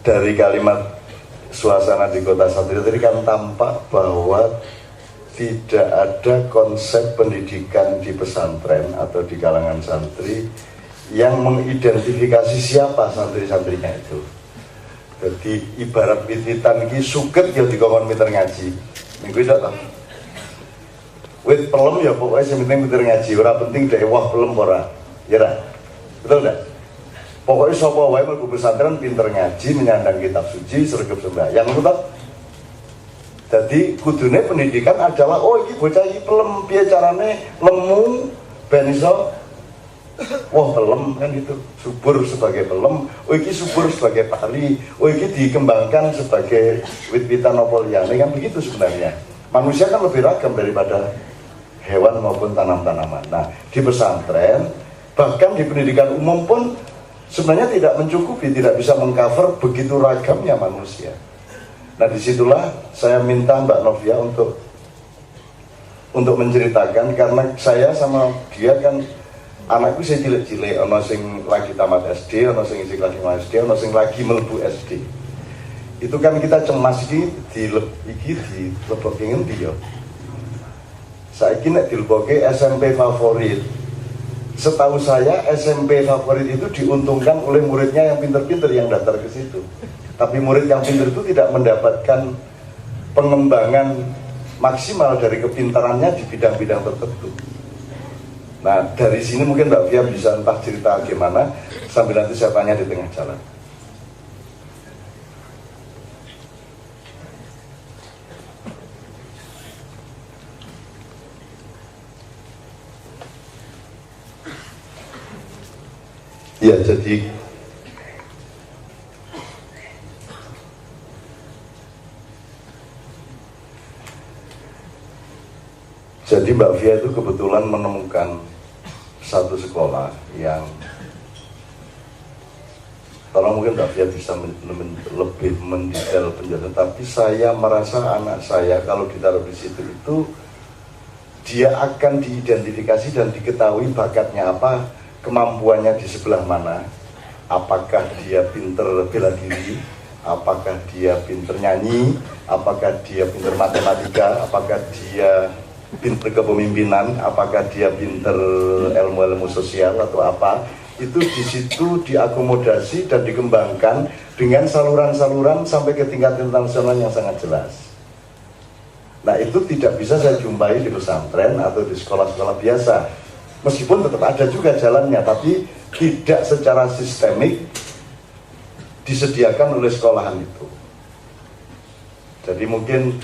dari kalimat suasana di kota santri tadi kan tampak bahwa tidak ada konsep pendidikan di pesantren atau di kalangan santri yang mengidentifikasi siapa santri-santrinya itu. Jadi ibarat wititan iki suket ya dikongkon meter ngaji. Minggu itu tak. Wit pelem ya pokoknya sing penting meter ngaji, ora penting dhek wah pelem ora. Ya ra. Betul enggak? Pokoknya sapa wae mlebu pesantren pinter ngaji, menyandang kitab suci, sregep sembahyang ngono ta. Jadi kudune pendidikan adalah iki bocah iki pelem piye carane lemu ben iso wah pelem kan itu subur sebagai pelem, iki subur sebagai pari, iki dikembangkan sebagai wit-witan apa liyane kan begitu sebenarnya. Manusia kan lebih ragam daripada hewan maupun tanam-tanaman. Nah, di pesantren bahkan di pendidikan umum pun sebenarnya tidak mencukupi, tidak bisa mengcover begitu ragamnya manusia. Nah, disitulah saya minta Mbak Novia untuk menceritakan, karena saya sama dia kan anakku saya cilik-cilik, ono sing lagi tamat SD, ono sing isi kelas 5 SD, ono sing lagi mlebu SD. Itu kan kita cemas iki dilebokke ngendi ya. Saiki nek dilebokke SMP favorit. Setahu saya SMP favorit itu diuntungkan oleh muridnya yang pinter-pinter yang daftar ke situ. Tapi murid yang pinter itu tidak mendapatkan pengembangan maksimal dari kepintarannya di bidang-bidang tertentu. Nah, dari sini mungkin Mbak Fia bisa entah cerita gimana, sambil nanti saya tanya di tengah jalan. Ya, jadi Mbak Fia itu kebetulan menemukan satu sekolah yang, tolong mungkin Mbak Fia bisa lebih mendetail penjelasan, tapi saya merasa anak saya kalau ditaruh di situ itu dia akan diidentifikasi dan diketahui bakatnya apa, kemampuannya di sebelah mana, apakah dia pinter bela diri, apakah dia pinter nyanyi, apakah dia pinter matematika, apakah dia pinter kepemimpinan, apakah dia pinter ilmu-ilmu sosial atau apa. Itu di situ diakomodasi dan dikembangkan dengan saluran-saluran sampai ke tingkat internasional yang sangat jelas. Nah, itu tidak bisa saya jumpai di pesantren atau di sekolah-sekolah biasa. Meskipun tetap ada juga jalannya, tapi tidak secara sistemik disediakan oleh sekolahan itu. Jadi mungkin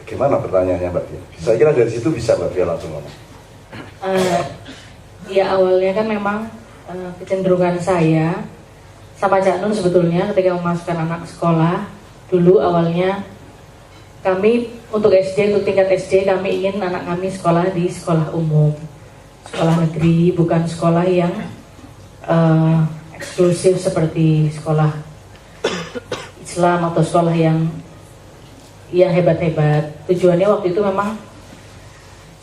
gimana pertanyaannya Mbak Fia? Saya kira dari situ bisa Mbak Fia langsung ngomong. Ya awalnya kan memang kecenderungan saya sama Cak Nun sebetulnya ketika memasukkan anak sekolah, dulu awalnya kami untuk SD, untuk tingkat SD kami ingin anak kami sekolah di sekolah umum, sekolah negeri, bukan sekolah yang eksklusif seperti sekolah Islam atau sekolah yang hebat-hebat. Tujuannya waktu itu memang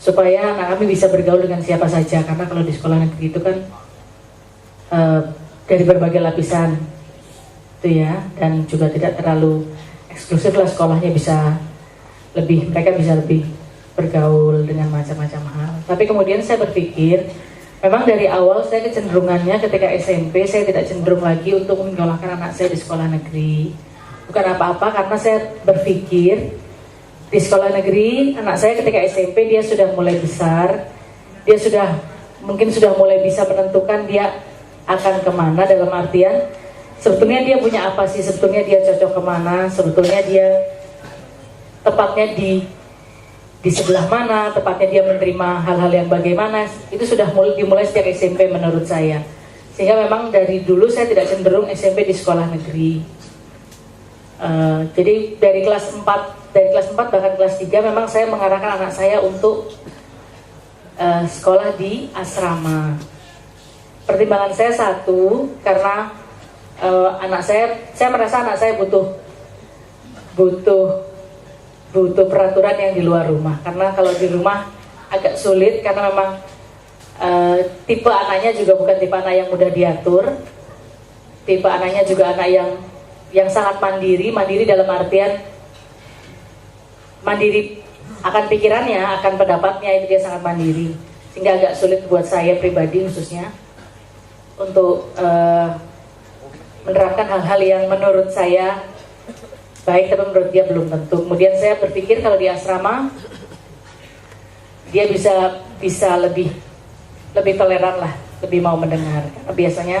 supaya anak kami bisa bergaul dengan siapa saja, karena kalau di sekolah negeri itu kan dari berbagai lapisan itu ya, dan juga tidak terlalu eksklusif lah sekolahnya, mereka bisa lebih bergaul dengan macam-macam hal. Tapi kemudian saya berpikir, memang dari awal saya kecenderungannya ketika SMP saya tidak cenderung lagi untuk menyekolahkan anak saya di sekolah negeri. Bukan apa-apa, karena saya berpikir di sekolah negeri anak saya ketika SMP dia sudah mulai besar, dia mungkin sudah mulai bisa menentukan dia akan kemana, dalam artian sebetulnya dia punya apa sih, sebetulnya dia cocok kemana, sebetulnya dia tepatnya di sebelah mana, tepatnya dia menerima hal-hal yang bagaimana. Itu sudah dimulai sejak SMP menurut saya. Sehingga memang dari dulu saya tidak cenderung SMP di sekolah negeri. Jadi dari kelas 4 bahkan kelas 3 memang saya mengarahkan anak saya untuk sekolah di asrama. Pertimbangan saya satu, karena anak saya merasa anak saya butuh peraturan yang di luar rumah, karena kalau di rumah agak sulit, karena memang tipe anaknya juga bukan tipe anak yang mudah diatur. tipe anaknya juga anak yang sangat mandiri dalam artian mandiri akan pikirannya, akan pendapatnya, itu dia sangat mandiri, sehingga agak sulit buat saya pribadi khususnya untuk menerapkan hal-hal yang menurut saya baik, tapi menurut dia belum tentu. Kemudian saya berpikir kalau di asrama dia bisa lebih toleran lah, lebih mau mendengar. Karena biasanya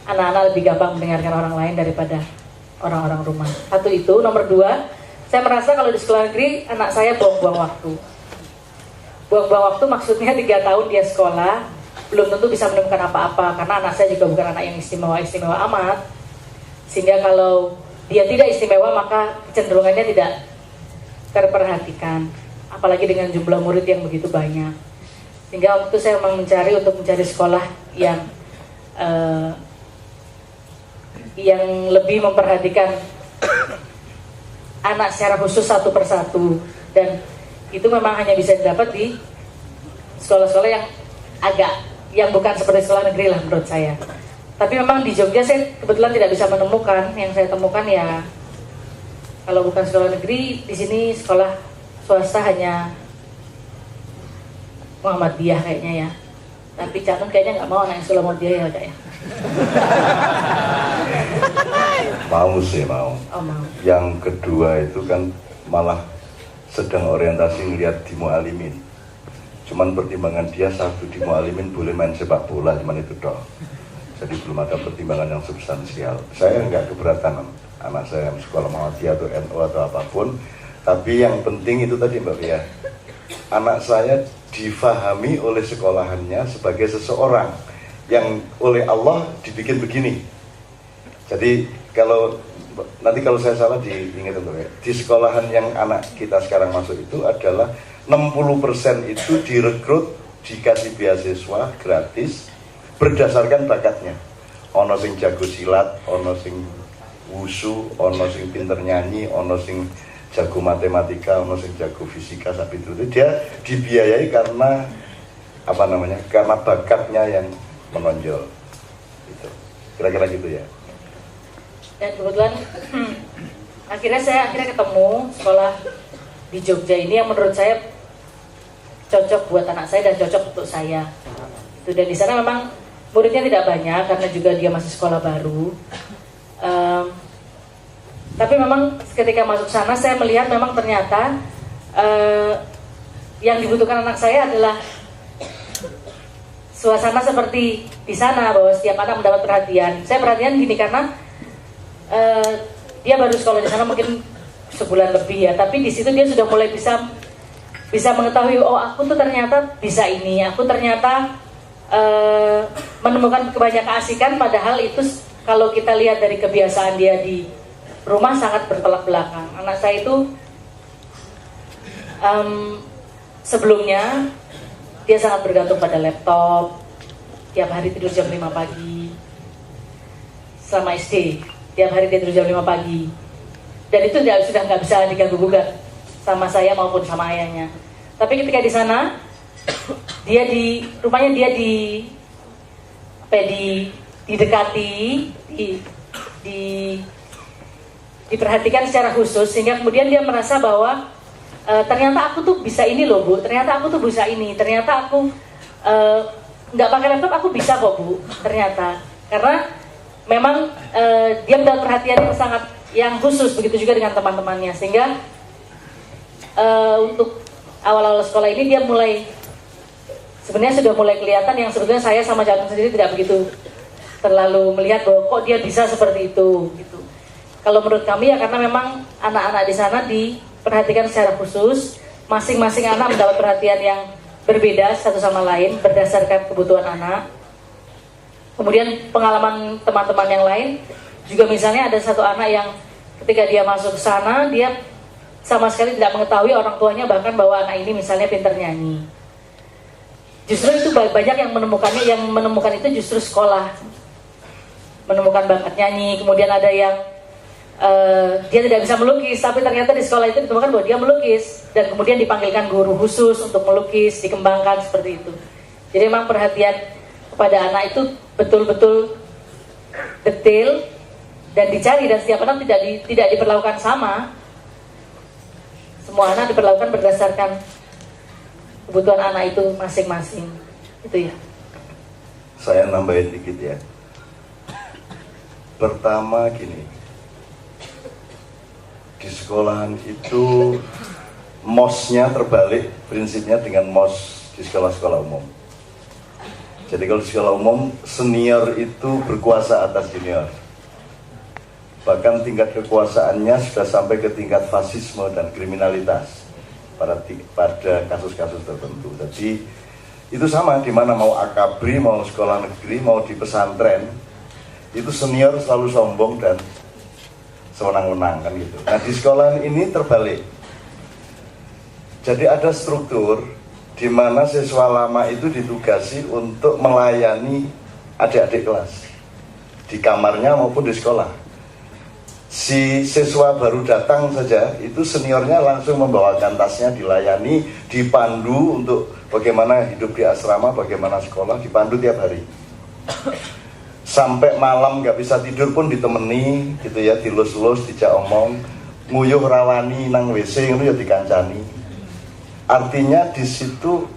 anak-anak lebih gampang mendengarkan orang lain daripada orang-orang rumah. Satu itu. Nomor dua, saya merasa kalau di sekolah negeri anak saya buang-buang waktu. Buang-buang waktu maksudnya 3 tahun dia sekolah belum tentu bisa menemukan apa-apa, karena anak saya juga bukan anak yang istimewa amat. Sehingga kalau dia tidak istimewa maka kecenderungannya tidak terperhatikan, apalagi dengan jumlah murid yang begitu banyak. Sehingga waktu itu saya memang mencari sekolah yang lebih memperhatikan anak secara khusus satu persatu, dan itu memang hanya bisa didapat di sekolah-sekolah yang bukan seperti sekolah negeri lah menurut saya. Tapi memang di Jogja saya kebetulan tidak bisa menemukan. Yang saya temukan ya kalau bukan sekolah negeri, di sini sekolah swasta hanya Muhammadiyah kayaknya ya. Tapi Canun kayaknya nggak mau anak yang sekolah Muhammadiyah ya Kak ya. Mau sih mau. Oh, mau. Yang kedua itu kan malah sedang orientasi ngelihat di Mualimin. Cuman pertimbangan dia satu, di Mualimin boleh main sepak bola, cuman itu doang. Jadi belum ada pertimbangan yang substansial. Saya nggak keberatan anak saya yang sekolah Muhammadiyah atau NU atau apapun. Tapi yang penting itu tadi Mbak Lia, anak saya difahami oleh sekolahannya sebagai seseorang yang oleh Allah dibikin begini. Jadi nanti kalau saya salah diingat Mbak Lia, di sekolahan yang anak kita sekarang masuk itu adalah 60% itu direkrut, dikasih beasiswa gratis berdasarkan bakatnya. Ono sing jago silat, ono sing wusu, ono sing pinter nyanyi, ono sing jago matematika, ono sing jago fisika, sapi itu dia dibiayai karena karena bakatnya yang menonjol. Gitu. Kira-kira gitu ya. Dan kebetulan saya ketemu sekolah di Jogja ini yang menurut saya cocok buat anak saya dan cocok untuk saya. Itu, dan di sana memang muridnya tidak banyak karena juga dia masih sekolah baru. Tapi memang ketika masuk sana saya melihat memang ternyata yang dibutuhkan anak saya adalah suasana seperti di sana, bahwa setiap anak mendapat perhatian. Saya perhatian gini karena dia baru sekolah di sana mungkin sebulan lebih ya, tapi di situ dia sudah mulai bisa mengetahui, oh aku tuh ternyata bisa ini, aku ternyata menemukan banyak keasikan, padahal itu kalau kita lihat dari kebiasaan dia di rumah sangat bertolak belakang. Anak saya itu sebelumnya dia sangat bergantung pada laptop, tiap hari tidur jam 5 pagi. Selama SD, tiap hari tidur jam 5 pagi. Dan itu sudah nggak bisa diganggu-gugat sama saya maupun sama ayahnya. Tapi ketika di sana, rumahnya dia didekati, diperhatikan secara khusus, sehingga kemudian dia merasa bahwa ternyata aku tuh bisa ini loh Bu, ternyata aku tuh bisa ini, ternyata aku nggak pakai laptop aku bisa kok Bu, ternyata. Karena memang dia mendapat perhatian yang khusus, begitu juga dengan teman-temannya, sehingga untuk awal-awal sekolah ini dia sebenarnya sudah mulai kelihatan yang sebetulnya saya sama Canun sendiri tidak begitu terlalu melihat bahwa kok dia bisa seperti itu gitu. Kalau menurut kami ya karena memang anak-anak di sana diperhatikan secara khusus, masing-masing anak mendapat perhatian yang berbeda satu sama lain berdasarkan kebutuhan anak. Kemudian pengalaman teman-teman yang lain juga, misalnya ada satu anak yang ketika dia masuk ke sana dia sama sekali tidak mengetahui orang tuanya bahkan bahwa anak ini misalnya pintar nyanyi. Justru itu banyak yang menemukan itu justru sekolah, menemukan bakat nyanyi. Kemudian ada yang dia tidak bisa melukis, tapi ternyata di sekolah itu ditemukan bahwa dia melukis, dan kemudian dipanggilkan guru khusus untuk melukis, dikembangkan seperti itu. Jadi memang perhatian kepada anak itu betul-betul detail dan dicari, dan setiap anak tidak diperlakukan sama. Semua anak diperlakukan berdasarkan kebutuhan anak itu masing-masing. Itu ya. Saya nambahin dikit ya. Pertama gini, di sekolahan itu MOS-nya terbalik prinsipnya dengan MOS di sekolah-sekolah umum. Jadi kalau di sekolah umum, senior itu berkuasa atas junior. Bahkan tingkat kekuasaannya sudah sampai ke tingkat fasisme dan kriminalitas pada kasus-kasus tertentu. Jadi itu sama, di mana mau akabri, mau sekolah negeri, mau di pesantren, itu senior selalu sombong dan sewenang-wenang kan gitu. Nah di sekolah ini terbalik. Jadi ada struktur di mana siswa lama itu ditugasi untuk melayani adik-adik kelas di kamarnya maupun di sekolah. Si siswa baru datang saja itu seniornya langsung membawakan tasnya, dilayani, dipandu untuk bagaimana hidup di asrama, bagaimana sekolah, dipandu tiap hari. Sampai malam nggak bisa tidur pun ditemani gitu ya, dilus-lus, dijak omong, nguyuh rawani nang WC itu ya dikancani. Artinya di situ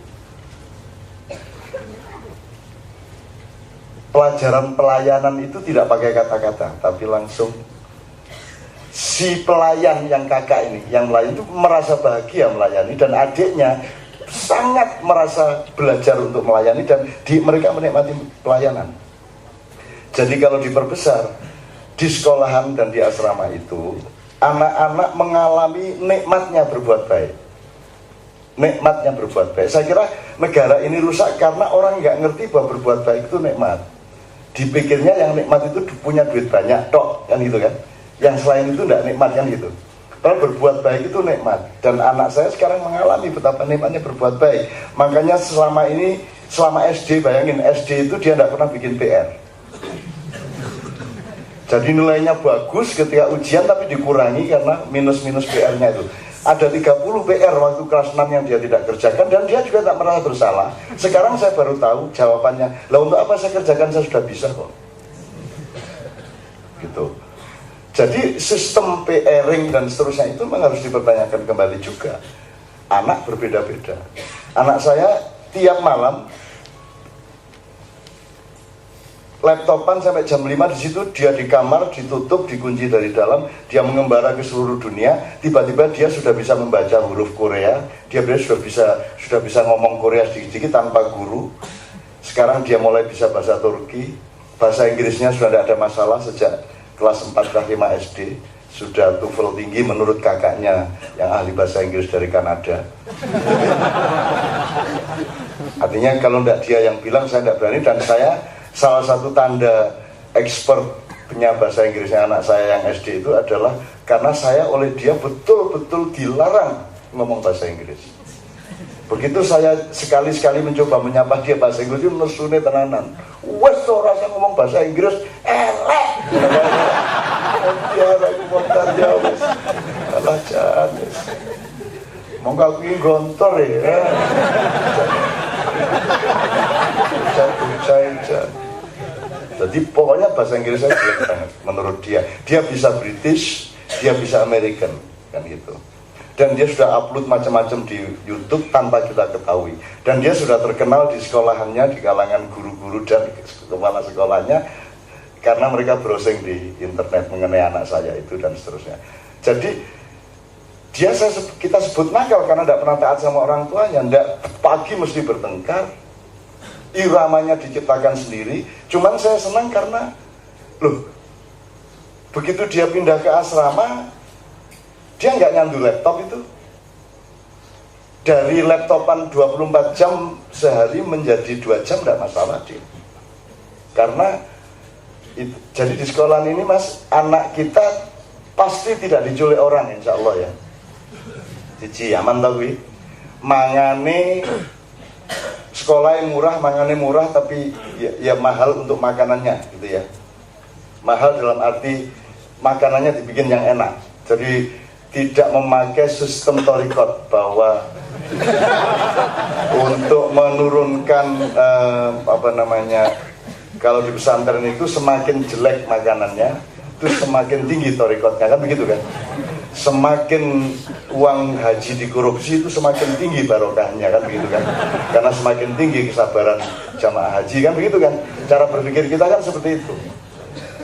pelajaran pelayanan itu tidak pakai kata-kata, tapi langsung si pelayan yang kakak ini, yang melayani itu merasa bahagia melayani, dan adiknya sangat merasa belajar untuk melayani, dan mereka menikmati pelayanan. Jadi kalau diperbesar di sekolahan dan di asrama itu, anak-anak mengalami nikmatnya berbuat baik. Nikmatnya berbuat baik. Saya kira negara ini rusak karena orang nggak ngerti bahwa berbuat baik itu nikmat. Dipikirnya yang nikmat itu punya duit banyak, tok kan gitu kan. Yang selain itu nggak nikmat kan gitu. Kalau berbuat baik itu nikmat. Dan anak saya sekarang mengalami betapa nikmatnya berbuat baik. Makanya selama ini, selama SD, bayangin SD itu dia nggak pernah bikin PR. Jadi nilainya bagus ketika ujian tapi dikurangi karena minus-minus PR-nya itu. Ada 30 PR waktu kelas 6 yang dia tidak kerjakan, dan dia juga tak merasa bersalah. Sekarang saya baru tahu jawabannya. Lah untuk apa saya kerjakan, saya sudah bisa kok. Gitu. Jadi sistem PRing dan seterusnya itu memang harus dipertanyakan kembali juga. Anak berbeda-beda. Anak saya tiap malam laptopan sampai jam 5 di situ, dia di kamar, ditutup, dikunci dari dalam, dia mengembara ke seluruh dunia. Tiba-tiba dia sudah bisa membaca huruf Korea, dia sudah bisa ngomong Korea sedikit-sedikit tanpa guru. Sekarang dia mulai bisa bahasa Turki, bahasa Inggrisnya sudah tidak ada masalah sejak kelas 4 kelas 5 SD. Sudah TOEFL tinggi menurut kakaknya yang ahli bahasa Inggris dari Kanada. Artinya kalau tidak dia yang bilang, saya tidak berani. Dan saya salah satu tanda expertnya bahasa Inggrisnya anak saya yang SD itu adalah karena saya oleh dia betul-betul dilarang ngomong bahasa Inggris. Begitu saya sekali-sekali mencoba menyapa dia bahasa Inggris, itu nesune tenanan. Wes ora rasa ngomong bahasa Inggris, elek. Dia lagi montar jauh. Alah jan. Monggo aku iki gontor ya. Jadi pokoknya bahasa Inggrisnya jelek banget menurut dia. Dia bisa British, dia bisa American, kan gitu. Dan dia sudah upload macam-macam di YouTube tanpa kita ketahui. Dan dia sudah terkenal di sekolahannya, di kalangan guru-guru dan kepala sekolahnya, karena mereka browsing di internet mengenai anak saya itu dan seterusnya. Jadi kita sebut nakal karena tidak pernah taat sama orang tuanya. Tidak, pagi mesti bertengkar, iramanya diciptakan sendiri. Cuman saya senang karena begitu dia pindah ke asrama, dia nggak nyandu laptop itu. Dari laptopan 24 jam sehari menjadi 2 jam tidak masalah dia. Karena jadi di sekolah ini mas, anak kita pasti tidak diculik orang, insya Allah ya. Cici aman tau gue. Mangane sekolah yang murah, mangane murah, tapi ya mahal untuk makanannya gitu ya. Mahal dalam arti makanannya dibikin yang enak. Jadi tidak memakai sistem torikot bahwa untuk menurunkan Kalau di pesantren itu semakin jelek makanannya, itu semakin tinggi torikotnya, kan begitu kan? Semakin uang haji dikorupsi itu semakin tinggi barokahnya, kan begitu kan? Karena semakin tinggi kesabaran jamaah haji, kan begitu kan? Cara berpikir kita kan seperti itu.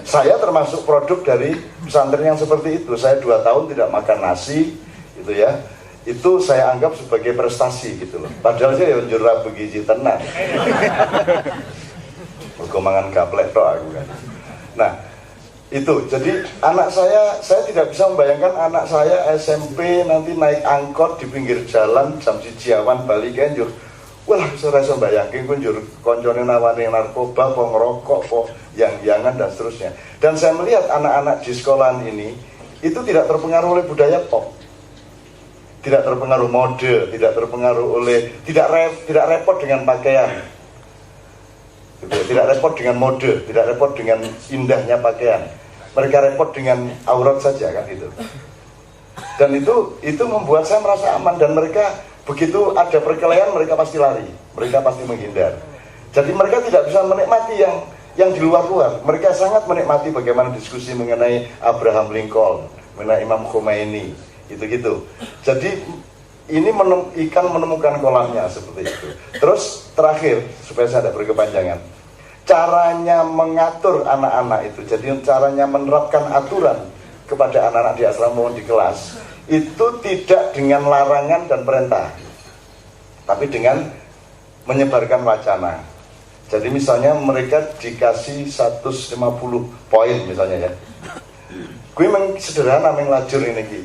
Saya termasuk produk dari pesantren yang seperti itu. Saya 2 tahun tidak makan nasi, gitu ya. Itu saya anggap sebagai prestasi gitu loh. Padahal saya njur rabu gizi tenang. Mergo mangan gaplek tok aku kan. Nah, itu. Jadi anak saya tidak bisa membayangkan anak saya SMP nanti naik angkot di pinggir jalan jam 1 awan balik kan njur. Wah, saya rasa bayangin kan njur koncone nawani narkoba, po ngerokok, po yang-yangan dan seterusnya. Dan saya melihat anak-anak di sekolahan ini itu tidak terpengaruh oleh budaya pop. Tidak terpengaruh mode, tidak terpengaruh oleh tidak repot dengan pakaian. Gitu, tidak repot dengan mode, tidak repot dengan indahnya pakaian. Mereka repot dengan aurat saja kan itu. Dan itu membuat saya merasa aman, dan mereka begitu ada perkelahian mereka pasti lari, mereka pasti menghindar. Jadi mereka tidak bisa menikmati yang di luar-luar. Mereka sangat menikmati bagaimana diskusi mengenai Abraham Lincoln, mengenai Imam Khomeini, gitu-gitu. Jadi ini ikan menemukan kolamnya seperti itu. Terus terakhir, supaya saya tidak berkepanjangan, caranya mengatur anak-anak itu, jadi caranya menerapkan aturan kepada anak-anak di asrama maupun di kelas, itu tidak dengan larangan dan perintah, tapi dengan menyebarkan wacana. Jadi misalnya mereka dikasih 150 poin misalnya ya, gue memang sederhana mengelajur ini Ki.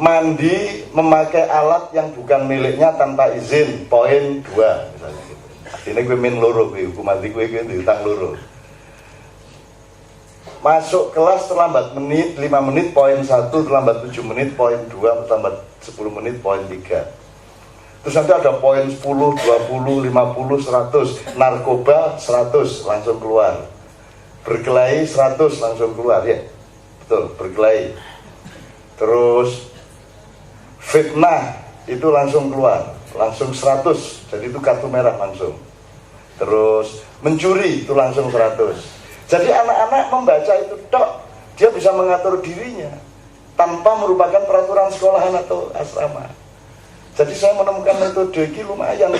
Mandi memakai alat yang bukan miliknya tanpa izin, poin 2 misalnya gitu. Artinya gue min loro, hukum mandi gue diutang loro. Masuk kelas terlambat 5 menit, poin 1, terlambat 7 menit, poin 2, terlambat 10 menit, poin 3. Terus nanti ada poin 10, 20, 50, 100, narkoba 100 langsung keluar. Berkelahi 100 langsung keluar, ya. Betul, berkelahi. Terus fitnah itu langsung keluar, langsung 100, jadi itu kartu merah langsung. Terus mencuri itu langsung 100. Jadi anak-anak membaca itu tok, dia bisa mengatur dirinya tanpa merupakan peraturan sekolahan atau asrama. Jadi saya menemukan metode ini lumayan.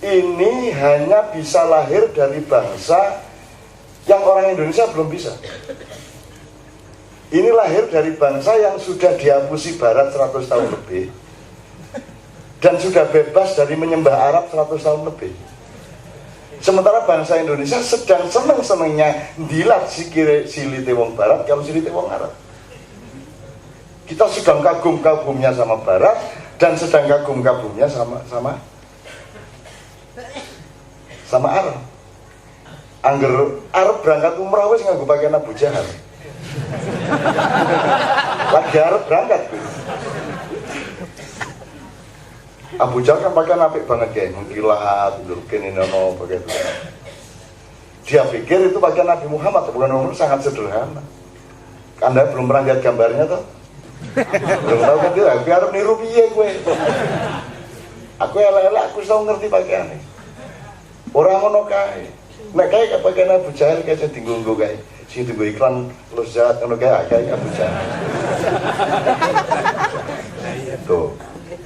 Ini hanya bisa lahir dari bangsa yang orang Indonesia belum bisa. Ini lahir dari bangsa yang sudah dihapusi Barat 100 tahun lebih, dan sudah bebas dari menyembah Arab 100 tahun lebih. Sementara bangsa Indonesia sedang seneng-senengnya dilat silite wong Barat kalau silite wong Arab. Kita sedang kagum-kagumnya sama Barat dan sedang kagum-kagumnya sama Arab. Angger Arab berangkat umrah wis nganggo pakaian Abu Jahal. Lagi Arab berangkat gue. Abu Jahal kan pakaian apik banget kayak mengkilat, durkin ini no pakai itu. Dia pikir itu pakaian Nabi Muhammad, bukan umur sangat sederhana. Anda belum pernah lihat gambarnya toh? Belum tahu kan dia, aku harus niru piye gue. Aku elek-elek, aku tahu ngerti pakaiannya. Orang ngono kae. Nek kae pakaian Abu Jahal kae tinggu-nggo kae. Sing tunggu iklan lezat ngono kae Abu Jahal. Tuh,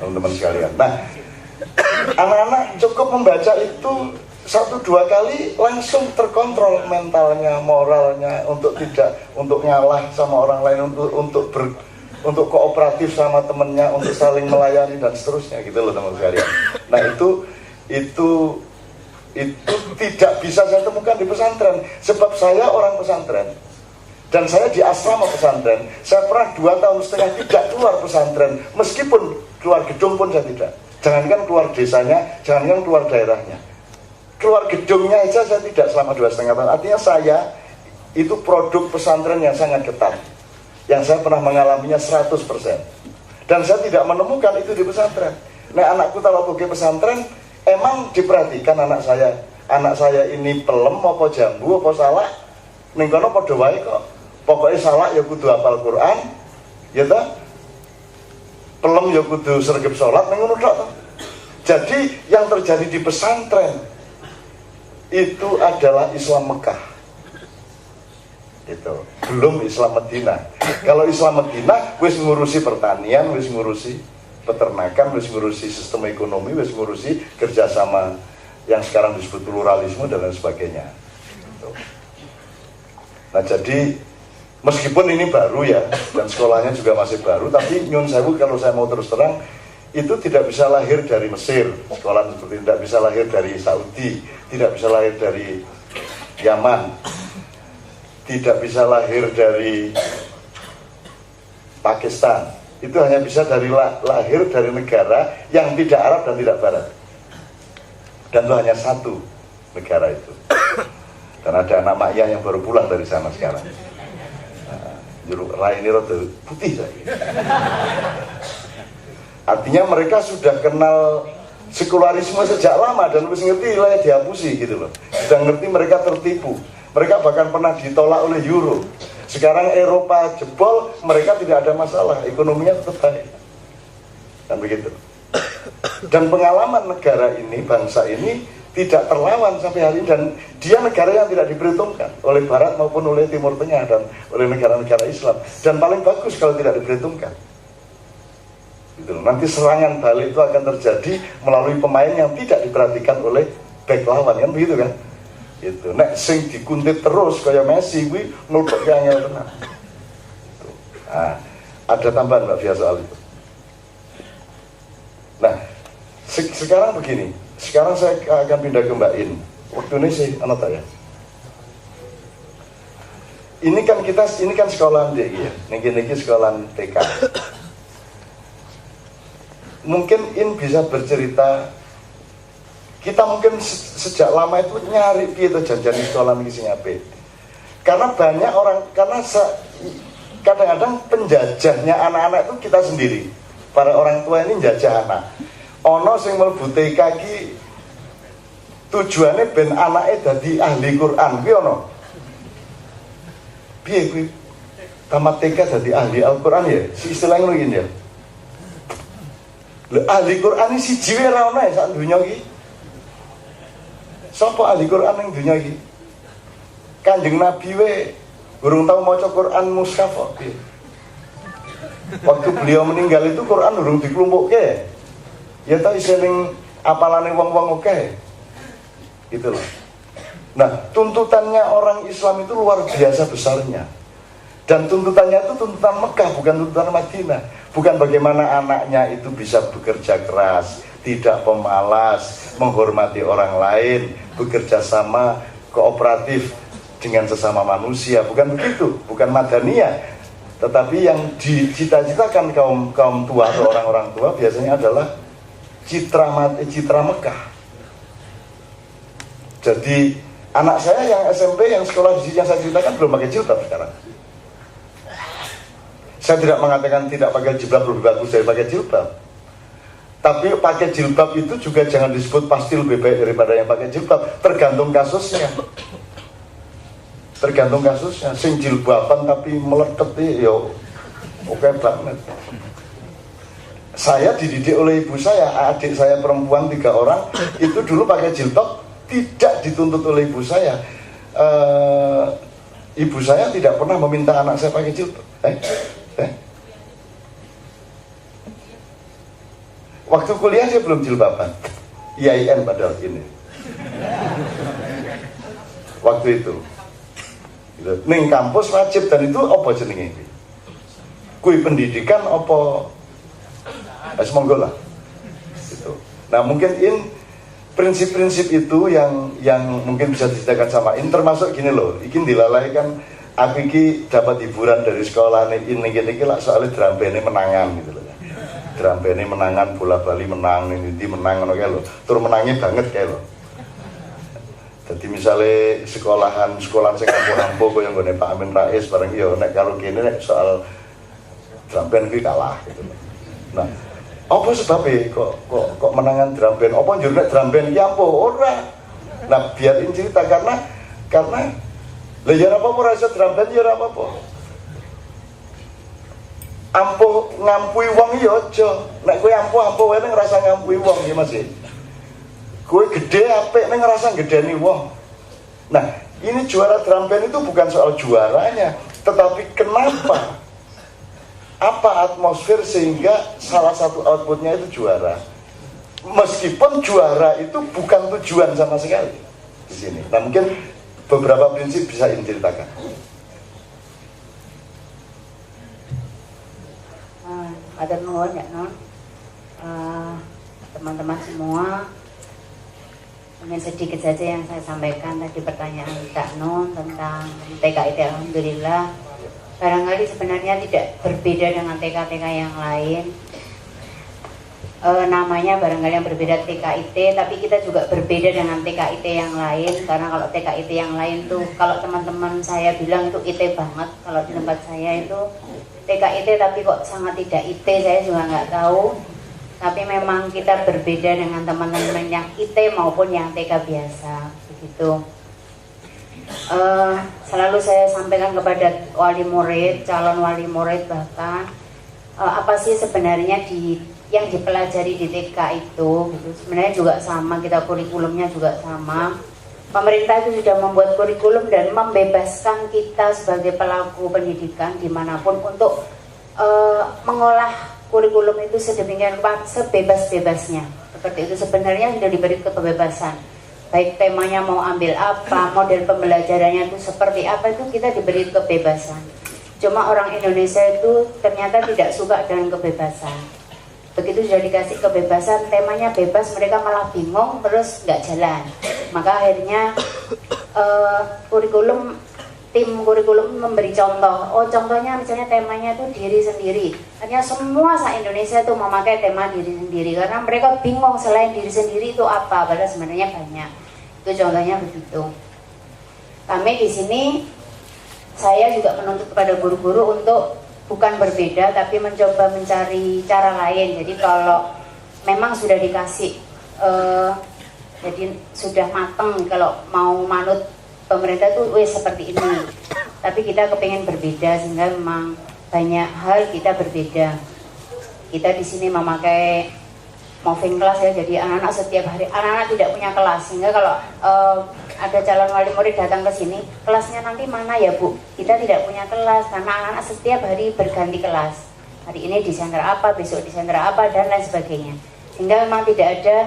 teman-teman sekalian. Nah, anak-anak cukup membaca itu 1-2 kali langsung terkontrol mentalnya, moralnya, untuk ngalah sama orang lain, untuk kooperatif sama temennya, untuk saling melayani dan seterusnya gitu loh teman sekalian. Nah itu tidak bisa saya temukan di pesantren, sebab saya orang pesantren dan saya di asrama pesantren. Saya pernah 2,5 tahun tidak keluar pesantren, meskipun keluar gedung pun saya tidak. Jangankan keluar desanya, jangankan keluar daerahnya, keluar gedungnya aja saya tidak selama 2,5 tahun. Artinya saya itu produk pesantren yang sangat ketat, yang saya pernah mengalaminya 100%. Dan saya tidak menemukan itu di pesantren. Nah, anakku kalau pergi pesantren, emang diperhatikan anak saya ini pelem apa jambu apa salah, ning kono padha wae kok. Pokoknya salah ya kudu hafal Quran, ya ta? Pelem ya kudu sregep salat ning ngono tok. Jadi yang terjadi di pesantren itu adalah Islam Mekah. Itu belum Islam Madinah. Kalau Islam Madinah wis ngurusi pertanian, wis ngurusi peternakan, wis ngurusi sistem ekonomi, wis ngurusi kerjasama yang sekarang disebut pluralisme dan lain sebagainya. Gitu. Nah jadi meskipun ini baru ya, dan sekolahnya juga masih baru, tapi nyun sewu kalau saya mau terus terang, itu tidak bisa lahir dari Mesir, sekolah seperti tidak bisa lahir dari Saudi, tidak bisa lahir dari Yaman, tidak bisa lahir dari Pakistan. Itu hanya bisa dari lahir dari negara yang tidak Arab dan tidak Barat. Dan itu hanya satu negara itu. Dan ada anak Makya yang baru pulang dari sana sekarang. Juru rai ini rada putih saya. Artinya mereka sudah kenal sekularisme sejak lama dan harus ngerti lah dihapusi gitu loh. Sudah ngerti mereka tertipu. Mereka bahkan pernah ditolak oleh Euro. Sekarang Eropa jebol, mereka tidak ada masalah, ekonominya tetap baik. Dan begitu. Dan pengalaman negara ini, bangsa ini tidak terlawan sampai hari ini, dan dia negara yang tidak diperhitungkan oleh Barat maupun oleh Timur Tengah dan oleh negara-negara Islam, dan paling bagus kalau tidak diperhitungkan gitu. Nanti serangan balik itu akan terjadi melalui pemain yang tidak diperhatikan oleh back lawan, kan begitu kan gitu. Nek sing dikuntit terus kayak Messi kuwi nulpek angel tenan. Nah, ada tambahan Mbak Fia soal itu. Nah, sekarang begini. Sekarang saya akan pindah ke Mbak In. Waktu ini sih anak ya. Ini kan sekolahan DI ya. Niki sekolahan TK. Mungkin In bisa bercerita. Kita mungkin sejak lama itu nyari piye to janjian sekolah niki sing apik. Karena banyak orang, kadang-kadang penjajahnya anak-anak itu kita sendiri. Para orang tua ini jajah anak. Ono sing mlebu TK iki tujuane ben anake dadi ahli Quran, kuwi ono. Piye kuwi? Tamat TK dadi ahli Al-Qur'an ya? Si istilah ngono iki ya. Lho ahli Quran iki siji wae ora ono ya sak donya iki. Sapa ahli Quran ning donya iki? Kanjeng Nabi we urung tau maca Quran mushaf kok. Waktu beliau meninggal itu Quran urung dikelumpukke. Ya tau isi ning apalane wong-wong oke. Gitu loh. Nah, tuntutannya orang Islam itu luar biasa besarnya. Dan tuntutannya itu tuntutan Mekah, bukan tuntutan Madinah. Bukan bagaimana anaknya itu bisa bekerja keras, tidak pemalas, menghormati orang lain, bekerja sama, kooperatif dengan sesama manusia. Bukan begitu, bukan madaniyah. Tetapi yang dicita-citakan kaum tua atau orang-orang tua biasanya adalah citra Mekah. Jadi anak saya yang SMP, yang sekolah di sini yang saya ceritakan belum pakai jilbab sekarang. Saya tidak mengatakan tidak pakai jilbab lebih bagus dari pakai jilbab. Tapi pakai jilbab itu juga jangan disebut pasti lebih baik daripada yang pakai jilbab. Tergantung kasusnya. Tergantung kasusnya. Sing jilbaban tapi meletet yo oke banget. Saya dididik oleh ibu saya, adik saya perempuan 3 orang itu dulu pakai jilbab, tidak dituntut oleh ibu saya. Ibu saya tidak pernah meminta anak saya pakai jilbab. Waktu kuliah saya belum jilbaban, IAIN padahal ini. Waktu itu, ning kampus wajib, dan itu apa jenenge? Kui pendidikan apa? Semoga lah. Gitu. Nah mungkin prinsip-prinsip itu yang mungkin bisa diceritakan sama termasuk gini loh. Ikin dilalaikan aku iki dapat hiburan dari sekolah ini lah soalnya drambene menangan gitu loh. Drambene menangan, bola bali menang, ini menang ngono kae lho. Tur menangnya banget kae lho. Jadi misalnya sekolahan sing ampuh-ampuh koyo nggone Pak Amin Rais bareng yo nek karo kene nek soal dramben kuwi kalah gitu loh. Nah, apa sebabnya kok menangan drum band? Apa njur nek drum band ki ampuh ora? Nah, biarin cerita karena lha ya apa ora iso drum band ya ora apa-apa. Ampuh ngampui wong ya aja. Nek kowe ampuh wae ning ngrasa ngampui wong ya Mas. Kowe gedhe apik ning ngrasa gedeni wong. Nah, ini juara drum band itu bukan soal juaranya, tetapi kenapa? Apa atmosfer sehingga salah satu outputnya itu juara? Meskipun juara itu bukan tujuan sama sekali di sini. Nah, mungkin beberapa prinsip bisa Ibu ceritakan. Ada nuhun ya non, teman-teman semua, hanya sedikit saja yang saya sampaikan tadi pertanyaan Kak Non tentang TKIT. Alhamdulillah, barangkali sebenarnya tidak berbeda dengan TK-TK yang lain. Namanya barangkali yang berbeda TKIT, tapi kita juga berbeda dengan TKIT yang lain. Karena kalau TKIT yang lain tuh, kalau teman-teman saya bilang itu IT banget. Kalau di tempat saya itu TKIT tapi kok sangat tidak IT, saya juga nggak tahu. Tapi memang kita berbeda dengan teman-teman yang IT maupun yang TK biasa, begitu. Selalu saya sampaikan kepada wali murid, calon wali murid bahkan, apa sih sebenarnya yang dipelajari di TK itu, gitu. Sebenarnya juga sama, kita kurikulumnya juga sama. Pemerintah itu sudah membuat kurikulum dan membebaskan kita sebagai pelaku pendidikan dimanapun untuk mengolah kurikulum itu sedemikian rupa, sebebas-bebasnya. Seperti itu sebenarnya sudah diberi kebebasan. Baik temanya mau ambil apa, model pembelajarannya itu seperti apa, itu kita diberi kebebasan. Cuma orang Indonesia itu ternyata tidak suka dengan kebebasan. Begitu sudah dikasih kebebasan, temanya bebas, mereka malah bingung, terus nggak jalan. Maka akhirnya tim kurikulum memberi contoh. Oh, contohnya misalnya temanya itu diri sendiri. Artinya semua se-Indonesia itu memakai tema diri sendiri karena mereka bingung selain diri sendiri itu apa, padahal sebenarnya banyak. Itu contohnya begitu. Kami di sini, saya juga menuntut kepada guru-guru untuk bukan berbeda tapi mencoba mencari cara lain. Jadi kalau memang sudah dikasih jadi sudah matang kalau mau manut pemerintah itu seperti ini, tapi kita kepingin berbeda sehingga memang banyak hal kita berbeda. Kita di sini memakai moving class ya, jadi anak-anak setiap hari, anak-anak tidak punya kelas, sehingga kalau ada calon wali murid datang ke sini, kelasnya nanti mana ya Bu? Kita tidak punya kelas karena anak-anak setiap hari berganti kelas. Hari ini di center apa, besok di center apa, dan lain sebagainya. Sehingga memang tidak ada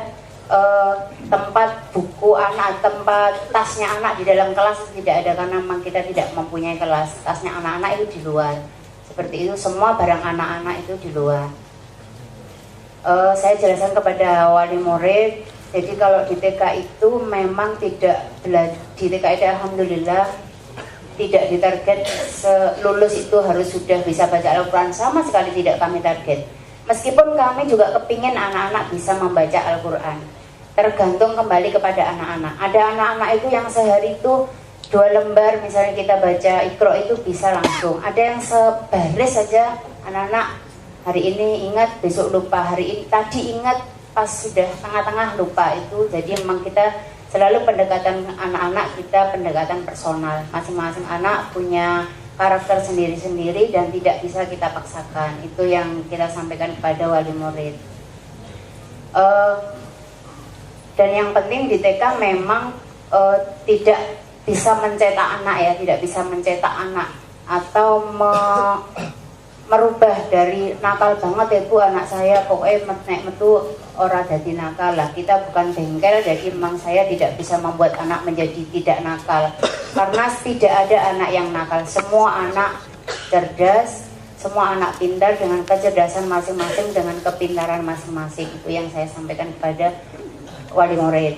tempat buku anak, tempat tasnya anak di dalam kelas tidak ada karena memang kita tidak mempunyai kelas. Tasnya anak-anak itu di luar. Seperti itu, semua barang anak-anak itu di luar. Saya jelaskan kepada wali murid. Jadi kalau di TK itu memang tidak di TK itu alhamdulillah tidak ditarget lulus itu harus sudah bisa baca Al-Quran, sama sekali tidak kami target. Meskipun kami juga kepingin anak-anak bisa membaca Al-Quran, tergantung kembali kepada anak-anak. Ada anak-anak itu yang sehari itu 2 lembar misalnya kita baca Iqra itu bisa langsung. Ada yang sebaris saja, anak-anak hari ini ingat besok lupa, hari ini tadi ingat pas sudah tengah-tengah lupa itu. Jadi memang kita selalu pendekatan anak-anak kita pendekatan personal. Masing-masing anak punya karakter sendiri-sendiri dan tidak bisa kita paksakan. Itu yang kita sampaikan kepada wali murid. Dan yang penting di TK memang tidak bisa mencetak anak ya, tidak bisa mencetak anak atau merubah dari nakal banget ya Bu anak saya pokoknya nek metu ora dadi nakal lah. Kita bukan bengkel, jadi memang saya tidak bisa membuat anak menjadi tidak nakal karena tidak ada anak yang nakal. Semua anak cerdas, semua anak pintar dengan kecerdasan masing-masing, dengan kepintaran masing-masing. Itu yang saya sampaikan kepada wali murid.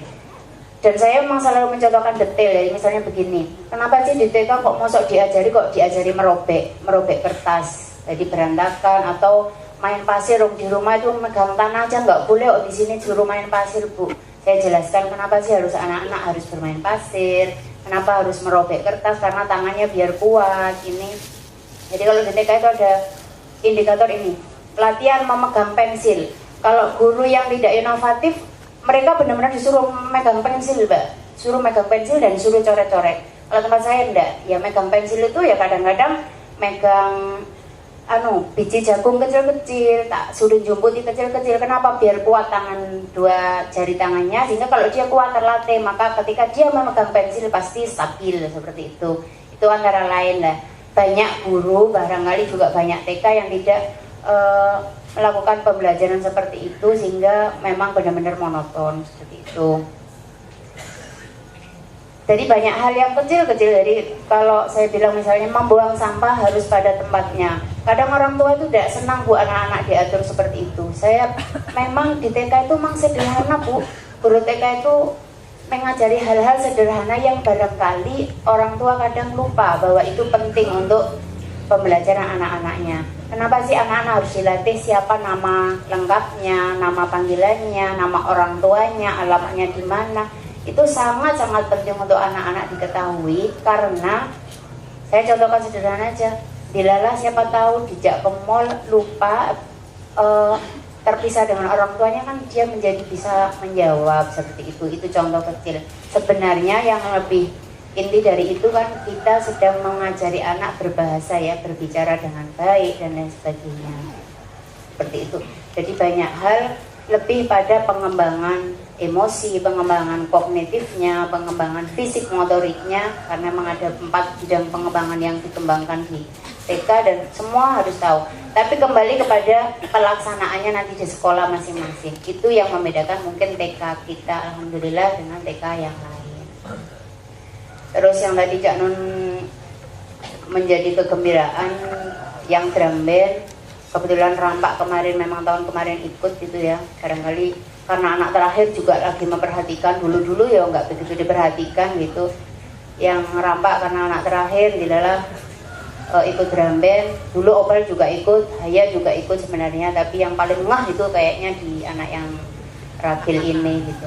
Dan saya memang selalu mencontohkan detail ya, misalnya begini, kenapa sih di TK kok mosok diajari merobek kertas, jadi berantakan, atau main pasir di rumah itu megang tanah aja nggak boleh, di sini suruh main pasir Bu. Saya jelaskan kenapa sih harus anak-anak harus bermain pasir, kenapa harus merobek kertas, karena tangannya biar kuat ini. Jadi kalau di TK itu ada indikator ini, pelatihan memegang pensil. Kalau guru yang tidak inovatif, mereka benar-benar disuruh megang pensil Mbak, suruh megang pensil dan disuruh coret-coret. Kalau tempat saya enggak, ya megang pensil itu ya kadang-kadang megang biji jagung kecil-kecil, tak suruh jumputi kecil-kecil. Kenapa? Biar kuat tangan, dua jari tangannya, sehingga kalau dia kuat terlatih, maka ketika dia memegang pensil pasti stabil, seperti itu. Itu antara lain lah. Banyak guru, barangkali juga banyak TK yang tidak melakukan pembelajaran seperti itu, sehingga memang benar-benar monoton seperti itu. Jadi banyak hal yang kecil-kecil. Jadi kalau saya bilang misalnya membuang sampah harus pada tempatnya. Kadang orang tua itu tidak senang Bu anak-anak diatur seperti itu. Saya memang di TK itu memang sederhana Bu. Guru TK itu mengajari hal-hal sederhana yang barangkali orang tua kadang lupa bahwa itu penting untuk pembelajaran anak-anaknya. Kenapa sih anak-anak harus dilatih siapa nama lengkapnya, nama panggilannya, nama orang tuanya, alamatnya di mana? Itu sangat-sangat penting untuk anak-anak diketahui, karena saya contohkan sederhana aja, dilala siapa tahu dijak ke mall lupa terpisah dengan orang tuanya, kan dia menjadi bisa menjawab seperti itu contoh kecil. Sebenarnya yang lebih inti dari itu kan kita sedang mengajari anak berbahasa ya, berbicara dengan baik dan lain sebagainya seperti itu. Jadi banyak hal lebih pada pengembangan emosi, pengembangan kognitifnya, pengembangan fisik motoriknya, karena memang ada 4 bidang pengembangan yang dikembangkan di TK dan semua harus tahu. Tapi kembali kepada pelaksanaannya nanti di sekolah masing-masing. Itu yang membedakan mungkin TK kita alhamdulillah dengan TK yang lain. Terus yang tadi Cak Nun menjadi kegembiraan yang drum band, kebetulan Rampak kemarin, memang tahun kemarin ikut gitu ya, barangkali karena anak terakhir juga lagi memperhatikan, dulu ya nggak begitu diperhatikan gitu. Yang Rampak karena anak terakhir Dilala ikut drum band, dulu Opel juga ikut, Haya juga ikut sebenarnya, tapi yang paling ngah itu kayaknya di anak yang Ragil ini gitu.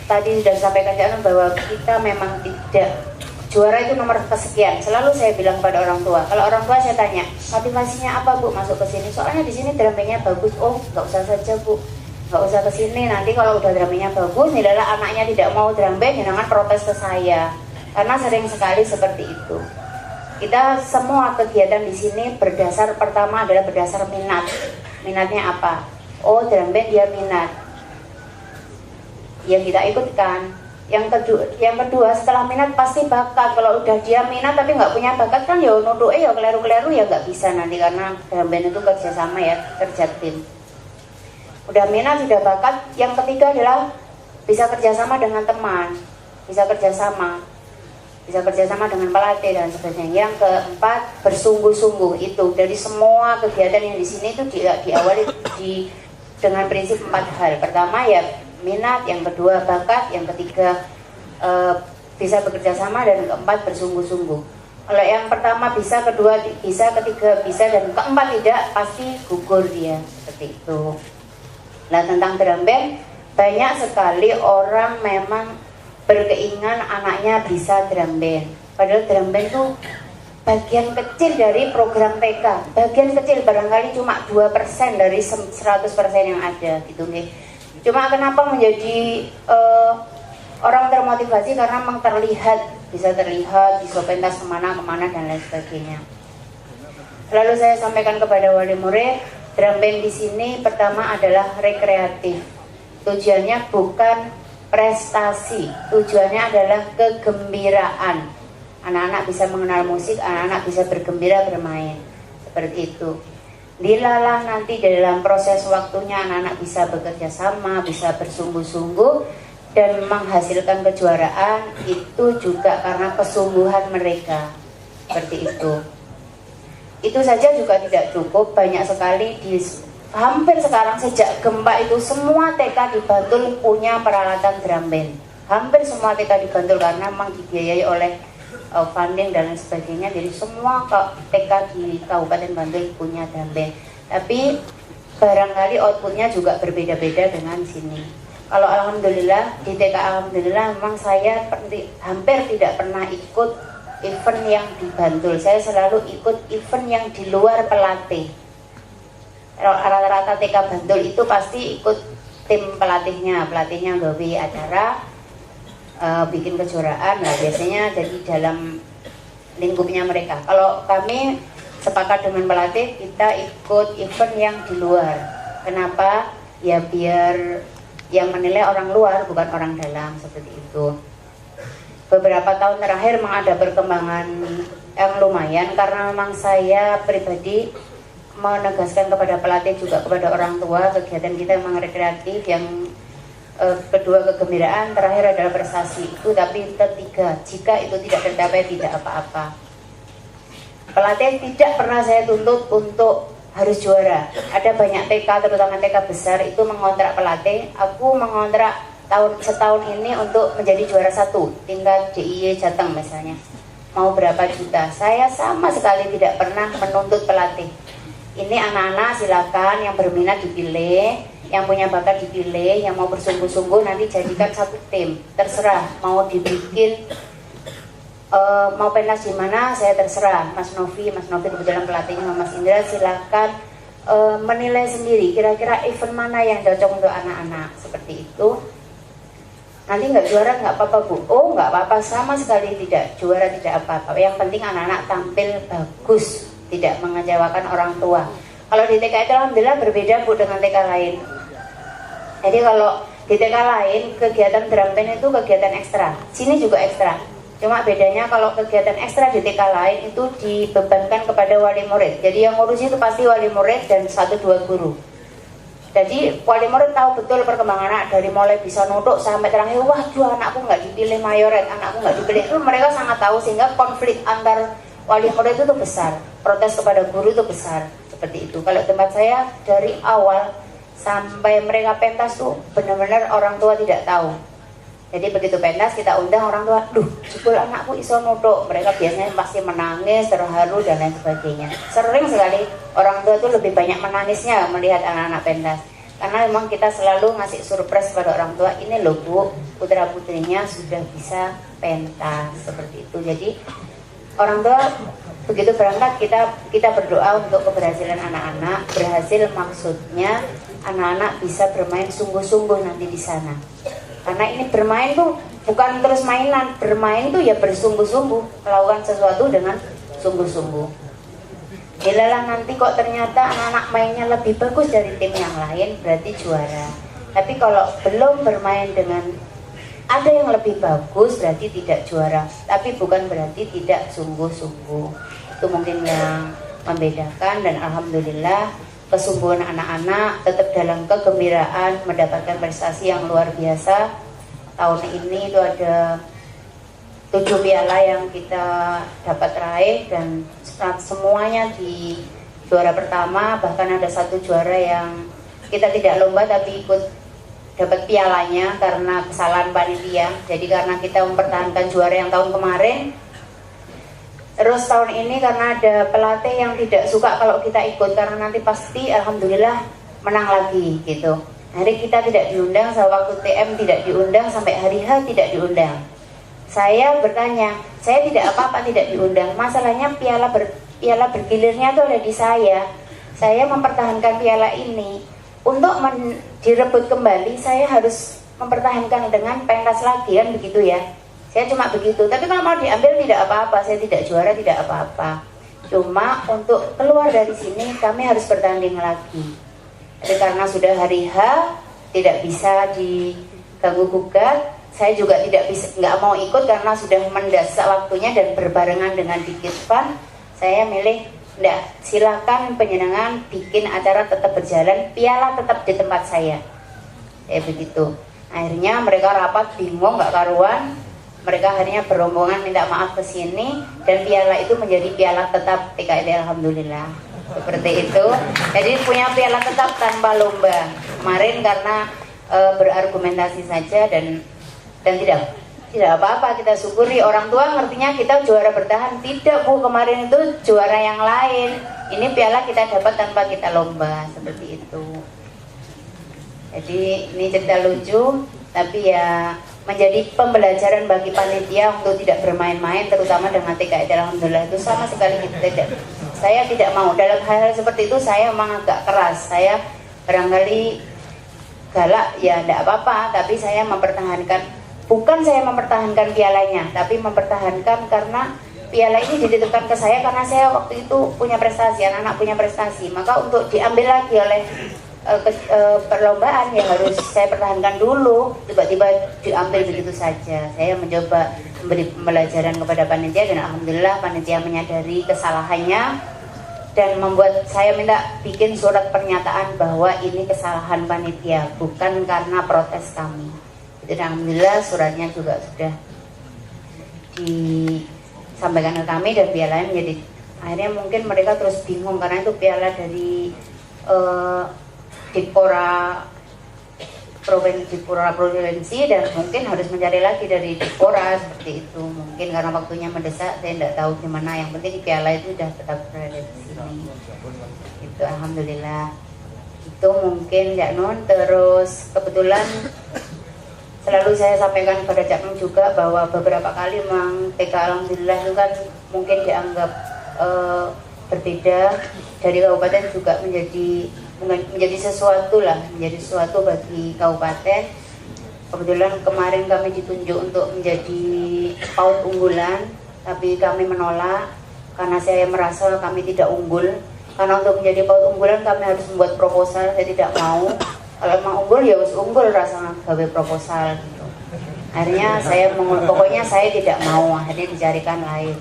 Tadi sudah disampaikan Cak Nun bahwa kita memang tidak juara itu nomor kesekian. Selalu saya bilang pada orang tua. Kalau orang tua saya tanya, motivasinya apa Bu masuk ke sini? Soalnya di sini drummingnya bagus. Oh, nggak usah saja Bu, nggak usah ke sini. Nanti kalau udah drummingnya bagus, nilailah anaknya tidak mau drum band, jangan protes ke saya. Karena sering sekali seperti itu. Kita semua kegiatan di sini berdasar, pertama adalah berdasar minat. Minatnya apa? Oh, drum band dia minat, ya kita ikutkan. Yang kedua setelah minat pasti bakat. Kalau udah dia minat tapi nggak punya bakat kan ya nunduknya ya keleru-keleru ya nggak bisa nanti, karena drum band itu kerjasama ya, kerja tim. Udah minat, sudah bakat. Yang ketiga adalah bisa kerjasama dengan teman, bisa kerjasama dengan pelatih dan sebagainya. Yang keempat bersungguh-sungguh. Itu dari semua kegiatan yang di sini itu diawali dengan prinsip 4 hal. Pertama ya minat, yang kedua bakat, yang ketiga bisa bekerja sama, dan keempat bersungguh-sungguh. Kalau yang pertama bisa, kedua bisa, ketiga bisa, dan keempat tidak, pasti gugur dia seperti itu. Nah tentang drum band, banyak sekali orang memang berkeinginan anaknya bisa drum band. Padahal drum band itu bagian kecil dari program TK, bagian kecil, barangkali cuma 2% dari 100% yang ada gitu nih. Cuma kenapa menjadi orang termotivasi, karena memang bisa terlihat bisa pentas kemana-kemana dan lain sebagainya. Lalu saya sampaikan kepada wali murid, drum band di sini pertama adalah rekreatif. Tujuannya bukan prestasi, tujuannya adalah kegembiraan. Anak-anak bisa mengenal musik, anak-anak bisa bergembira bermain, seperti itu. Dilalah nanti dalam proses waktunya anak-anak bisa bekerja sama, bisa bersungguh-sungguh dan menghasilkan kejuaraan, itu juga karena kesungguhan mereka. Seperti itu. Itu saja juga tidak cukup, banyak sekali hampir sekarang sejak gempa itu semua TK di Bantul punya peralatan drum band. Hampir semua TK di Bantul karena memang dibiayai oleh funding dan lain sebagainya. Jadi semua TK di Kabupaten Bantul punya drum band. Tapi barangkali outputnya juga berbeda-beda dengan sini. Kalau alhamdulillah di TK alhamdulillah memang saya hampir tidak pernah ikut event yang di Bantul. Saya selalu ikut event yang di luar pelatih. Rata-rata TK Bantul itu pasti ikut tim pelatihnya gawe acara, bikin kejuaraan. Nah biasanya jadi dalam lingkupnya mereka. Kalau kami sepakat dengan pelatih, kita ikut event yang di luar. Kenapa? Ya biar yang menilai orang luar bukan orang dalam, seperti itu. Beberapa tahun terakhir memang ada perkembangan yang lumayan, karena memang saya pribadi menegaskan kepada pelatih juga kepada orang tua, kegiatan kita memang rekreatif. Yang kedua kegembiraan, terakhir adalah prestasi itu, tapi ketiga jika itu tidak tercapai tidak apa-apa. Pelatih tidak pernah saya tuntut untuk harus juara. Ada banyak TK, terutama TK besar itu mengontrak pelatih. Aku mengontrak setahun ini untuk menjadi juara 1 tingkat DIY Jateng misalnya. Mau berapa juta? Saya sama sekali tidak pernah menuntut pelatih. Ini anak-anak silakan, yang berminat dipilih, yang punya bakat dipilih, yang mau bersungguh-sungguh nanti jadikan satu tim. Terserah mau dibikin mau pentas di mana, saya terserah. Mas Novi kebetulan pelatihnya Mas Indra, silakan menilai sendiri kira-kira event mana yang cocok untuk anak-anak, seperti itu. Nanti nggak juara nggak apa-apa Bu. Oh nggak apa-apa, sama sekali tidak. Juara tidak apa-apa, yang penting anak-anak tampil bagus, tidak mengecewakan orang tua. Kalau di TK itu alhamdulillah berbeda Bu dengan TK lain. Jadi kalau di TK lain kegiatan drum band itu kegiatan ekstra, sini juga ekstra. Cuma bedanya kalau kegiatan ekstra di TK lain itu dibebankan kepada wali murid. Jadi yang ngurus itu pasti wali murid dan 1-2 guru. Jadi wali murid tahu betul perkembangan anak, dari mulai bisa nutuk sampai terakhir, waduh anakku nggak dipilih mayoret, anakku nggak dipilih. Itu mereka sangat tahu, sehingga konflik antar wali murid itu besar, protes kepada guru itu besar, seperti itu. Kalau tempat saya dari awal sampai mereka pentas tuh benar-benar orang tua tidak tahu. Jadi begitu pentas kita undang orang tua, duh jebul anakku iso nutuk. Mereka biasanya pasti menangis, terharu dan lain sebagainya. Sering sekali orang tua itu lebih banyak menangisnya melihat anak-anak pentas. Karena memang kita selalu ngasih surprise pada orang tua, ini loh Bu, putra putrinya sudah bisa pentas, seperti itu. Jadi orang tua begitu berangkat kita berdoa untuk keberhasilan anak-anak. Berhasil maksudnya anak-anak bisa bermain sungguh-sungguh nanti di sana. Karena ini bermain tuh bukan terus mainan, bermain tuh ya bersungguh-sungguh, melakukan sesuatu dengan sungguh-sungguh. Bilalah nanti kok ternyata anak-anak mainnya lebih bagus dari tim yang lain, berarti juara. Tapi kalau belum bermain dengan ada yang lebih bagus, berarti tidak juara. Tapi bukan berarti tidak sungguh-sungguh. Itu mungkin yang membedakan, dan alhamdulillah kesungguhan anak-anak tetap dalam kegembiraan mendapatkan prestasi yang luar biasa. Tahun ini itu ada 7 piala yang kita dapat raih, dan semuanya di juara pertama. Bahkan ada 1 juara yang kita tidak lomba tapi ikut dapat pialanya karena kesalahan panitia. Jadi karena kita mempertahankan juara yang tahun kemarin, terus tahun ini karena ada pelatih yang tidak suka kalau kita ikut, karena nanti pasti alhamdulillah menang lagi gitu. Hari kita tidak diundang, waktu TM tidak diundang, sampai hari H tidak diundang. Saya bertanya, saya tidak apa-apa tidak diundang. Masalahnya piala bergilirnya itu ada di saya. Saya mempertahankan piala ini. Untuk direbut kembali, saya harus mempertahankan dengan pentas lagi, kan begitu ya. Saya cuma begitu, tapi kalau mau diambil tidak apa-apa, saya tidak juara tidak apa-apa. Cuma untuk keluar dari sini kami harus bertanding lagi. Jadi karena sudah hari H tidak bisa diganggu gugat, saya juga nggak mau ikut karena sudah mendesak waktunya dan berbarengan dengan Dikitfan. Saya milih enggak, silakan penyenangan bikin acara tetap berjalan, piala tetap di tempat saya. Begitu. Akhirnya mereka rapat bingung nggak karuan. Mereka akhirnya berombongan minta maaf ke sini, dan piala itu menjadi piala tetap TKID, alhamdulillah. Seperti itu. Jadi punya piala tetap tanpa lomba. Kemarin karena berargumentasi saja dan tidak apa-apa, kita syukuri. Orang tua ngertinya kita juara bertahan. Tidak Bu, kemarin itu juara yang lain. Ini piala kita dapat tanpa kita lomba, seperti itu. Jadi ini cerita lucu, tapi ya menjadi pembelajaran bagi panitia untuk tidak bermain-main, terutama dengan TKID. Alhamdulillah itu sama sekali saya tidak mau dalam hal-hal seperti itu. Saya memang agak keras, saya barangkali galak ya tidak apa-apa, tapi saya mempertahankan. Bukan saya mempertahankan pialanya, tapi mempertahankan karena piala ini dititipkan ke saya karena saya waktu itu punya prestasi, anak-anak punya prestasi. Maka untuk diambil lagi oleh perlombaan yang harus saya pertahankan dulu, tiba-tiba diambil begitu saja. Saya mencoba memberi pembelajaran kepada panitia dan alhamdulillah panitia menyadari kesalahannya dan membuat saya minta bikin surat pernyataan bahwa ini kesalahan panitia, bukan karena protes kami. Dan alhamdulillah suratnya juga sudah disampaikan ke kami dan pialanya menjadi, akhirnya mungkin mereka terus bingung karena itu piala dari Dikpora provinsi dan mungkin harus mencari lagi dari Dikpora seperti itu. Mungkin karena waktunya mendesak, saya tidak tahu gimana. Yang penting piala itu sudah tetap berada di sini. Itu alhamdulillah. Itu mungkin Cak Nun. Terus kebetulan selalu saya sampaikan kepada Cak Nun juga bahwa beberapa kali memang TK alhamdulillah itu kan mungkin dianggap berbeda dari kabupaten juga menjadi sesuatu lah, menjadi sesuatu bagi kabupaten. Kebetulan kemarin kami ditunjuk untuk menjadi PAUD unggulan, tapi kami menolak karena saya merasa kami tidak unggul. Karena untuk menjadi PAUD unggulan kami harus membuat proposal, saya tidak mau. Kalau emang unggul ya harus unggul rasanya gawe proposal gitu. Akhirnya pokoknya saya tidak mau, akhirnya dicarikan lain.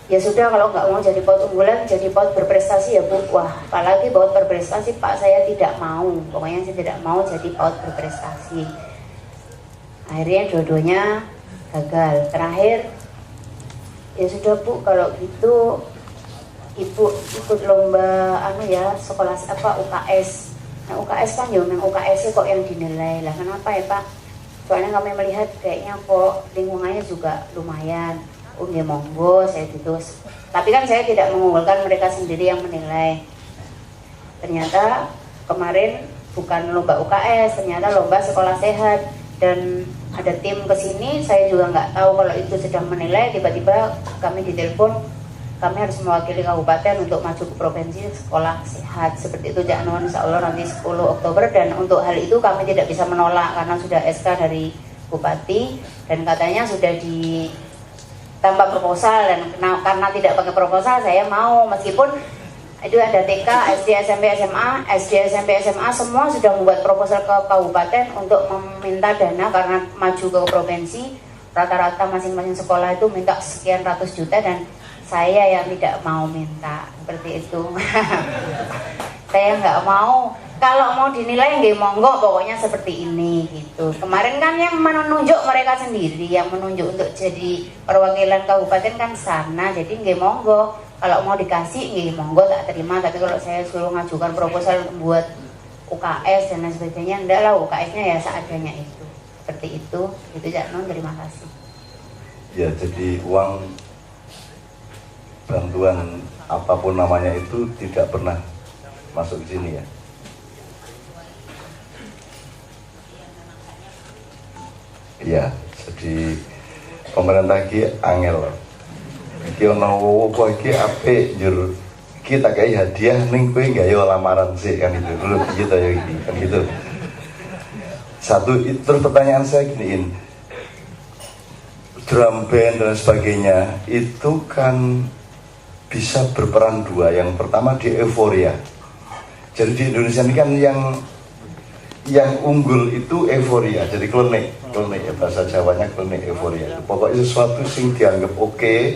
Ya sudah, kalau nggak mau jadi PAUD unggulan, jadi PAUD berprestasi ya Bu. Wah, apalagi PAUD berprestasi Pak, saya tidak mau. Pokoknya saya tidak mau jadi PAUD berprestasi. Akhirnya dua-duanya gagal. Terakhir, ya sudah Bu, kalau gitu Ibu ikut lomba sekolah UKS. Nah UKS kan ya memang UKS kok yang dinilai lah. Kenapa ya Pak? Soalnya kami melihat kayaknya kok lingkungannya juga lumayan. Ya monggo, saya gitu. Tapi kan saya tidak mengunggulkan, mereka sendiri yang menilai. Ternyata kemarin bukan lomba UKS, ternyata lomba sekolah sehat. Dan ada tim kesini, saya juga nggak tahu kalau itu sedang menilai. Tiba-tiba kami ditelepon, kami harus mewakili kabupaten untuk maju ke provinsi sekolah sehat. Seperti itu Cak Nun, insya Allah nanti 10 Oktober. Dan untuk hal itu kami tidak bisa menolak karena sudah SK dari Bupati. Dan katanya sudah tambah proposal, dan karena tidak pakai proposal saya mau, meskipun itu ada TK, SD, SMP, SMA semua sudah membuat proposal ke kabupaten untuk meminta dana karena maju ke provinsi. Rata-rata masing-masing sekolah itu minta sekian ratus juta dan saya yang tidak mau minta seperti itu. Saya nggak mau. Kalau mau dinilai nggih monggo, pokoknya seperti ini gitu. Kemarin kan yang menunjuk mereka sendiri, yang menunjuk untuk jadi perwakilan kabupaten kan sana. Jadi nggih monggo, kalau mau dikasih nggih monggo tak terima. Tapi kalau saya suruh ngajukan proposal buat UKS dan lain sebagainya, enggak lah, UKS-nya ya seadanya itu. Seperti itu Cak Nun, terima kasih. Ya, jadi uang bantuan apapun namanya itu tidak pernah masuk ke sini ya. Ya, jadi pemerintah iki angel. Iki ono apa iki apik njur iki tak kei hadiah ning kowe gawe lamaran sih kan itu. Dulu gitu ya iki kan gitu. Satu, terus pertanyaan saya giniin. Drum band dan sebagainya itu kan bisa berperan dua. Yang pertama di euforia. Jadi di Indonesia ini kan yang unggul itu euforia, jadi klenik ya, bahasa Jawanya klenik, euforia. Pokoknya sesuatu sing dianggap oke,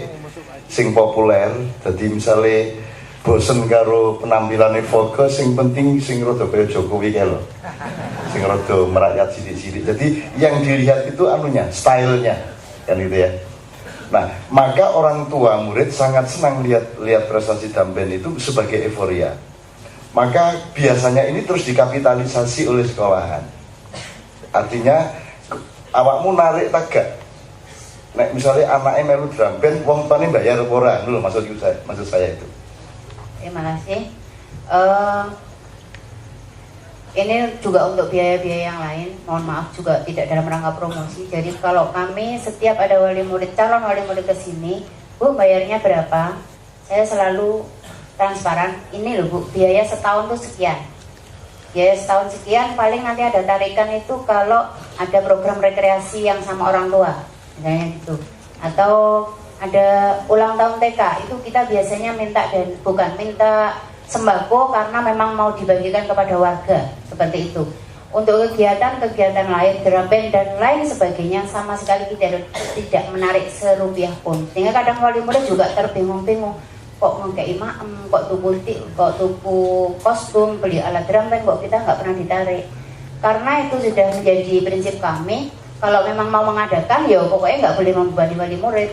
sing populer. Jadi misalnya bosen karo penampilan Vogue, sing penting sing rada kaya Jokowi kae lho, sing rada merakyat sidik-sidik. Jadi yang dilihat itu anunya, stylenya kan gitu ya. Nah, maka orang tua murid sangat senang lihat prestasi drum band itu sebagai euforia. Maka biasanya ini terus dikapitalisasi oleh sekolahan. Artinya awakmu narik tagak. Nek misalnya anaknya melu drum band, wong tuane bayar apa ora? Lho maksud saya itu. Terima kasih. Ini juga untuk biaya-biaya yang lain. Mohon maaf juga tidak dalam rangka promosi. Jadi kalau kami setiap ada calon wali murid ke sini, Bu bayarnya berapa? Saya selalu transparan, ini loh Bu, biaya setahun tuh sekian. Biaya setahun sekian, paling nanti ada tarikan itu kalau ada program rekreasi yang sama orang tua, misalnya gitu. Atau ada ulang tahun TK, itu kita biasanya minta dan bukan minta sembako karena memang mau dibagikan kepada warga, seperti itu. Untuk kegiatan-kegiatan lain, drum band dan lain sebagainya sama sekali tidak menarik serupiah pun. Sehingga kadang wali murid juga terbingung-bingung, kok ngekei maem, kok tuku kostum, beli alat drum band, kok kita nggak pernah ditarik. Karena itu sudah menjadi prinsip kami, kalau memang mau mengadakan, ya pokoknya nggak boleh membebani wali murid.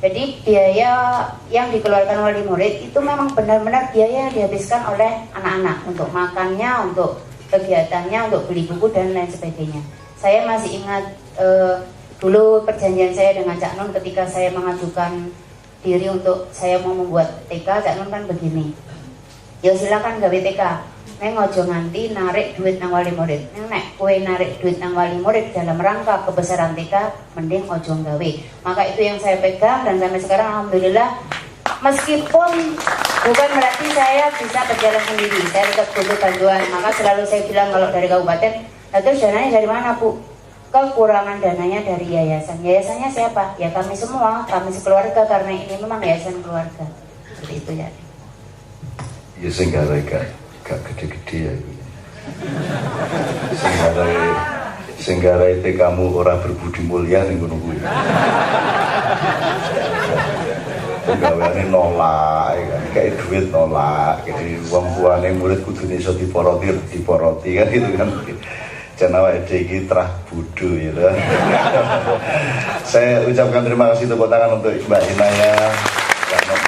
Jadi biaya yang dikeluarkan wali murid itu memang benar-benar biaya yang dihabiskan oleh anak-anak untuk makannya, untuk kegiatannya, untuk beli buku dan lain sebagainya. Saya masih ingat dulu perjanjian saya dengan Cak Nun ketika saya mengajukan diri untuk saya mau membuat TK. Cak Nun kan begini, ya silakan gawe TK, neng ojo nganti narik duit nang wali murid. Nek kue narik duit nang wali murid dalam rangka kebesaran TK, mending ojo gawe. Maka itu yang saya pegang dan sampai sekarang alhamdulillah, meskipun bukan berarti saya bisa berjalan sendiri, saya tetap butuh bantuan. Maka selalu saya bilang kalau dari kabupaten, terus dananya dari mana Bu? Kekurangan dananya dari yayasan. Yayasannya siapa? Ya kami semua, kami sekeluarga, karena ini memang yayasan keluarga. Seperti itu ya. Ya sehingga gak gede-gede ya. Sehingga itu kamu orang berbudi mulia nih gunung gue. Penggaweane nolak, kayak duit nolak, jadi uang buane murid kudu iso diporoti kan gitu kan. Channel EDG terah budu gitu. Saya ucapkan terima kasih tepuk tangan untuk Mbak Hinaya, Mbak